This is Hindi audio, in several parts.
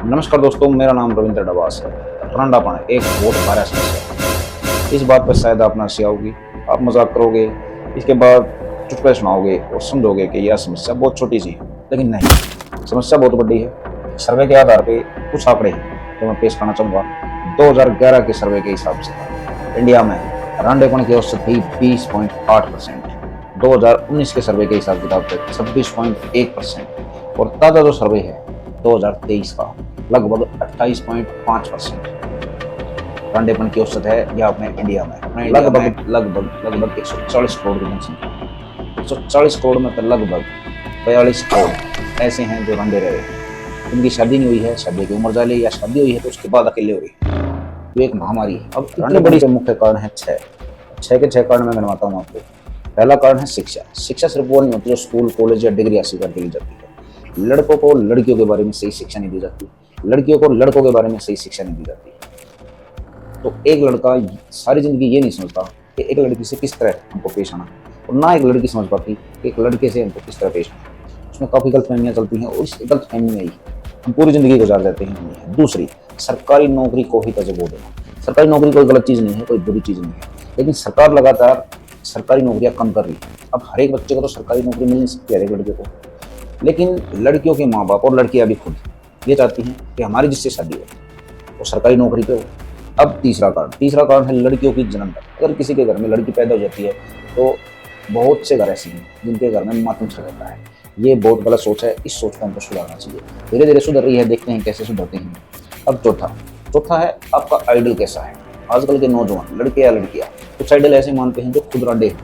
नमस्कार दोस्तों, मेरा नाम रविंद्र डबास है। रंडापन एक बहुत भारी समस्या है। इस बात पर शायद आप ना हंसी, आप मजाक करोगे, इसके बाद चुटकुले सुनाओगे और समझोगे कि यह समस्या बहुत छोटी सी है, लेकिन नहीं, समस्या बहुत बड़ी है। सर्वे के आधार पे कुछ आंकड़े हैं जो मैं पेश करना चाहूँगा। 2011 के सर्वे के हिसाब से इंडिया में रंडेपन की औसत थी 20.8%। 2019 के सर्वे के हिसाब किताब से 26.1% और ताज़ा जो सर्वे है 2023 का लगभग 28.5% रंडेपन की औसत है यह अपने इंडिया में। अपने लगभग 140 करोड़ की जनसंख्या, 140 करोड़ में तो लगभग 42 करोड़ ऐसे हैं जो रंडे रहे हैं। उनकी शादी नहीं हुई है, शादी की उम्र जाली, या शादी हुई है तो उसके बाद अकेले हुई है। तो एक महामारी है। अब इतनी बड़ी से मुख्य कारण है छह के छह कारण मैं गिनवाता हूँ आपको। पहला कारण है शिक्षा। शिक्षा सिर्फ वो नहीं होती जो स्कूल, कॉलेज या डिग्री हासिल करके ली जाती है। लड़कों को लड़कियों के बारे में सही शिक्षा नहीं दी जाती, लड़कियों को लड़कों के बारे में सही शिक्षा नहीं दी जाती। तो एक लड़का सारी जिंदगी ये नहीं समझता कि एक लड़की से किस तरह हमको पेश आना, और ना एक लड़की समझ पाती कि एक लड़के से हमको किस तरह पेश आना। उसमें काफ़ी गलतफहमियाँ चलती हैं और इस गलतफहमी में ही हम पूरी जिंदगी गुजार जाते हैं। दूसरी, सरकारी नौकरी को ही तवज्जो देना। सरकारी नौकरी कोई गलत चीज़ नहीं है, कोई बुरी चीज़ नहीं है, लेकिन सरकार लगातार सरकारी नौकरियां कम कर रही है। अब हर एक बच्चे को तो सरकारी नौकरी मिल नहीं सकती, हर एक लड़के को, लेकिन लड़कियों के माँ बाप और लड़कियां भी खुद ये चाहती हैं कि हमारी जिससे शादी हो वो सरकारी नौकरी पे हो। अब तीसरा कारण है लड़कियों की जन्म दर। अगर किसी के घर में लड़की पैदा हो जाती है तो बहुत से घर ऐसे हैं जिनके घर में मातम छा जाता है। ये बहुत गलत सोच है, इस सोच को हमको सुधारना चाहिए। धीरे धीरे सुधर रही है, देखते हैं कैसे सुधरते हैं। अब चौथा है आपका आइडल कैसा है। आजकल के नौजवान लड़के या लड़कियां कुछ आइडल ऐसे मानते हैं जो खुद रंडे हैं,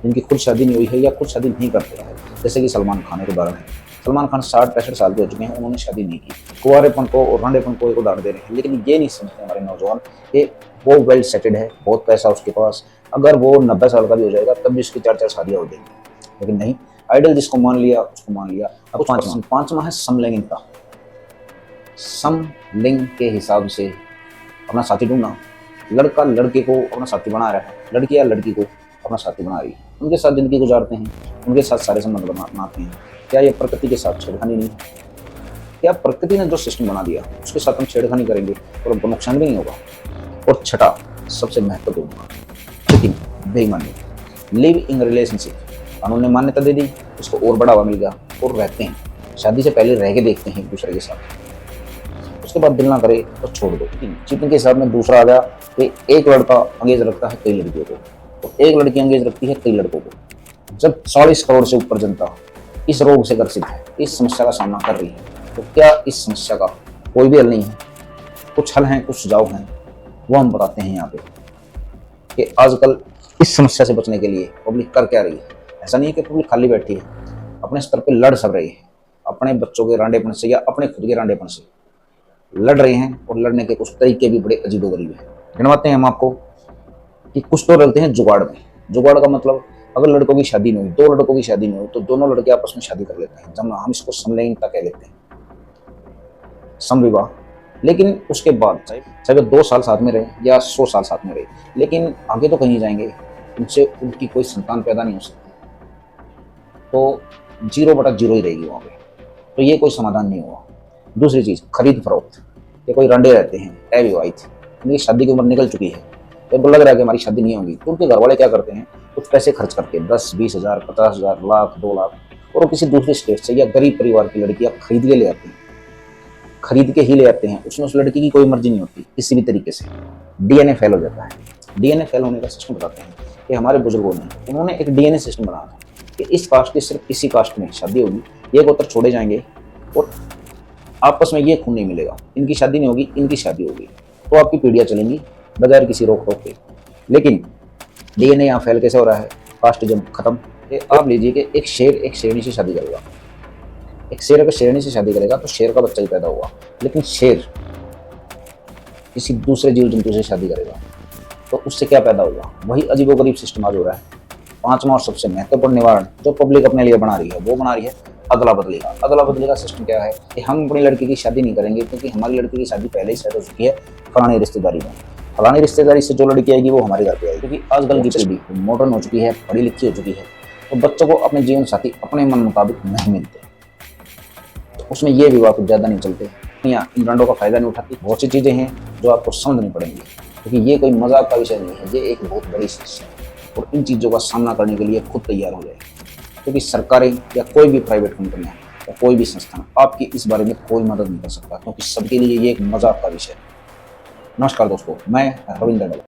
जिनकी खुद शादी नहीं हुई है या खुद शादी नहीं करते हैं। जैसे कि सलमान खान एक उदाहरण है। सलमान खान 60-65 साल के हो चुके हैं, उन्होंने शादी नहीं की। कुंवारेपन को और रंडेपन को एक उदाहरण दे रहे हैं, लेकिन ये नहीं समझते हमारे नौजवान कि वो वेल सेटेड है, बहुत पैसा उसके पास, अगर वो 90 साल का भी हो जाएगा तब भी उसकी 4-4 शादियाँ हो जाएंगी। लेकिन नहीं, आइडल जिसको मान लिया उसको मान लिया। अब पांचवा है समलैंगिकता। समलिंग के हिसाब से अपना साथी ढूंढना। लड़का लड़के को अपना साथी बना रहा है, लड़की या लड़की को अपना साथी बना रही है, उनके साथ जिंदगी गुजारते हैं, उनके साथ सारे संबंध बनाते हैं। क्या ये प्रकृति के साथ छेड़खानी नहीं? क्या प्रकृति ने जो सिस्टम बना दिया उसके साथ हम छेड़खानी करेंगे और हमको नुकसान भी नहीं होगा? और छठा, सबसे महत्वपूर्ण, लेकिन बेईमानी, लिव इन रिलेशनशिप। कानून ने मान्यता दे दी, उसको और बढ़ावा मिल गया और रहते हैं, शादी से पहले रह के देखते हैं एक दूसरे के साथ, उसके बाद दिल ना करे तो छोड़ दो। चीटिंग के हिसाब में दूसरा आ गया कि एक लड़का अंगेज रखता है कई लड़कियों को, तो एक लड़की अंगेज रखती है कई लड़कों को। जब 40 करोड़ से ऊपर जनता इस रोग से ग्रसित है, इस समस्या का सामना कर रही है, तो क्या इस समस्या का कोई भी हल नहीं है? कुछ हल हैं, कुछ सुझाव हैं, वो हम बताते हैं यहाँ पे कि आजकल इस समस्या से बचने के लिए पब्लिक कर क्या रही है। ऐसा नहीं है कि पब्लिक खाली बैठी है, अपने स्तर पे लड़ सब रही है, अपने बच्चों के रांडेपन से या अपने खुद के रांडेपन से लड़ रहे हैं। और लड़ने के कुछ तरीके भी बड़े अजीबोगरीब हैं, गिनवाते हैं हम आपको कि कुछ तो रहते हैं जुगाड़ में। जुगाड़ का मतलब, अगर लड़कों की शादी नहीं हुई, दो लड़कों की शादी नहीं हुई, तो दोनों लड़के आपस में शादी कर लेते हैं, जब हम इसको समलैंगिकता कह लेते हैं, समविवाह। लेकिन उसके बाद चाहे 2 साल साथ में रहे या 100 साल साथ में रहे, लेकिन आगे तो कहीं जाएंगे, उनसे उनकी कोई संतान पैदा नहीं हो सकती, तो 0/0 ही रहेगी वहाँ पे। तो ये कोई समाधान नहीं हुआ। दूसरी चीज़, खरीद फरोख्त। ये कोई रंडे रहते हैं अविवाहित, उनकी शादी की उम्र निकल चुकी है, तो लग रहा है कि हमारी शादी नहीं होगी, तो उनके घर वाले क्या करते हैं, कुछ पैसे खर्च करके 10-20 हज़ार, 50 हज़ार, लाख, 2 लाख, और वो किसी दूसरे स्टेट से या गरीब परिवार की लड़कियां खरीद के ले आते हैं, खरीद के ही ले आते हैं। उसमें उस लड़की की कोई मर्जी नहीं होती किसी भी तरीके से। डीएनए फेल हो जाता है। डीएनए फेल होने का सिस्टम बताते हैं कि हमारे बुजुर्गों ने, उन्होंने एक डीएनए सिस्टम बनाया था कि इस कास्ट की सिर्फ इसी कास्ट में शादी होगी, ये गोत्र छोड़े जाएंगे और आपस में ये खून नहीं मिलेगा, इनकी शादी नहीं होगी, इनकी शादी होगी, तो आपकी पीढ़ियाँ चलेंगी बगैर किसी रोक टोक के। लेकिन डीएनए यहाँ फेल कैसे हो रहा है? कास्टिज्म खत्म। आप लीजिए कि एक शेर एक शेरनी से शादी करेगा, एक शेर अगर शेरनी से शादी करेगा तो शेर का बच्चा ही पैदा होगा, लेकिन शेर किसी दूसरे जीव जंतु से शादी करेगा तो उससे क्या पैदा होगा? वही अजीबोगरीब सिस्टम आज हो रहा है। पांचवा और सबसे महत्वपूर्ण निवारण जो पब्लिक अपने लिए बना रही है, वो बना रही है अदला बदली का। अदला बदली का सिस्टम क्या है कि हम अपनी लड़की की शादी नहीं करेंगे क्योंकि हमारी लड़की की शादी पहले ही सेट हो चुकी है फलानी रिश्तेदारी में, फलानी रिश्तेदारी से जो लड़की आएगी वो हमारे घर पे आएगी। क्योंकि आजकल की पीढ़ी मॉडर्न हो चुकी है, पढ़ी लिखी हो चुकी है, तो बच्चों को अपने जीवन साथी अपने मन मुताबिक नहीं मिलते, तो उसमें ये विवाह कुछ ज़्यादा नहीं चलते। या इन ब्रांडों का फायदा नहीं उठाती। बहुत सी चीजें हैं जो आपको समझनी पड़ेंगी, क्योंकि ये कोई मजाक का विषय नहीं है, ये एक बहुत बड़ी समस्या है और इन चीज़ों का सामना करने के लिए खुद तैयार हो जाए, क्योंकि सरकारें या कोई भी प्राइवेट कंपनियां या कोई भी संस्थान आपकी इस बारे में कोई मदद नहीं कर सकता, क्योंकि सबके लिए ये एक मजाक का विषय है। नमस्कार दोस्तों, मैं रविंद्र डल।